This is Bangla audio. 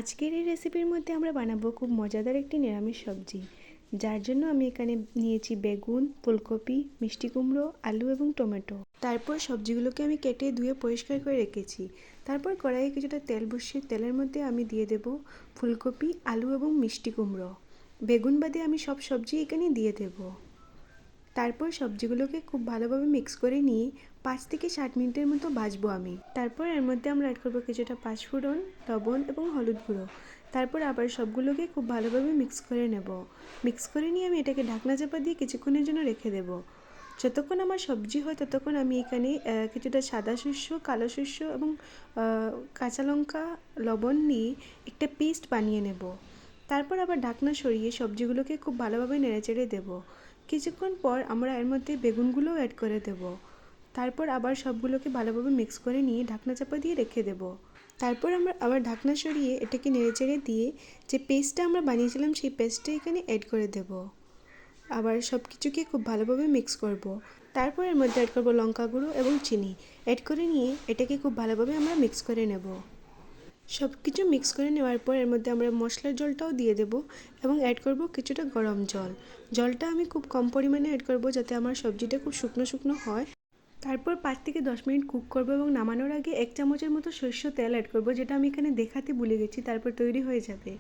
আজকের এই রেসিপির মধ্যে আমরা বানাবো খুব মজাদার একটি নিরামিষ সবজি, যার জন্য আমি এখানে নিয়েছি বেগুন, ফুলকপি, মিষ্টি কুমড়ো, আলু এবং টমেটো। তারপর সবজিগুলোকে আমি কেটে ধুয়ে পরিষ্কার করে রেখেছি। তারপর কড়াইয়ে কিছুটা তেল বসিয়ে তেলের মধ্যে আমি দিয়ে দেব ফুলকপি, আলু এবং মিষ্টি কুমড়ো। বেগুন বাদে আমি সব সবজি এখানে দিয়ে দেব। তারপর সবজিগুলোকে খুব ভালোভাবে মিক্স করে নিয়ে 5 থেকে 7 মিনিটের মতো ভাজবো আমি। তারপর এর মধ্যে আমরা অ্যাড করবো কিছুটা পাঁচফোড়ন, লবণ এবং হলুদ গুঁড়ো। তারপর আবার সবগুলোকে খুব ভালোভাবে মিক্স করে নেব। মিক্স করে নিয়ে আমি এটাকে ঢাকনা চাপা দিয়ে কিছুক্ষণের জন্য রেখে দেব। যতক্ষণ আমার সবজি হয় ততক্ষণ আমি এখানে কিছুটা সাদা শস্য, কালো শস্য এবং কাঁচা লঙ্কা, লবণ নিয়ে একটা পেস্ট বানিয়ে নেব। তারপর আবার ঢাকনা সরিয়ে সবজিগুলোকে খুব ভালোভাবে নেড়েচেড়ে দেব। কিছুক্ষণ পর আমরা এর মধ্যে বেগুনগুলোও অ্যাড করে দেব। তারপর আবার সবগুলোকে ভালোভাবে মিক্স করে নিয়ে ঢাকনা চাপা দিয়ে রেখে দেব। তারপর আমরা আবার ঢাকনা সরিয়ে এটাকে নেড়েচেড়ে দিয়ে যে পেস্টটা আমরা বানিয়েছিলাম সেই পেস্টটা এখানে অ্যাড করে দেব। আবার সব কিছুকে খুব ভালোভাবে মিক্স করব। তারপর এর মধ্যে অ্যাড করব লঙ্কা গুঁড়ো এবং চিনি। অ্যাড করে নিয়ে এটাকে খুব ভালোভাবে আমরা মিক্স করে নেব। সব কিছু মিক্স করে নেওয়ার পর এর মধ্যে আমরা মশলার জলটাও দিয়ে দেব এবং অ্যাড করব কিছুটা গরম জল। জলটা আমি খুব কম পরিমাণে অ্যাড করব যাতে আমার সবজিটা খুব শুকনো শুকনো হয়। তারপর 5 থেকে 10 মিনিট কুক করব এবং নামানোর আগে 1 চামচের মতো সরষের তেল অ্যাড করব, যেটা আমি এখানে দেখাতে ভুলে গেছি। তারপর তৈরি হয়ে যাবে।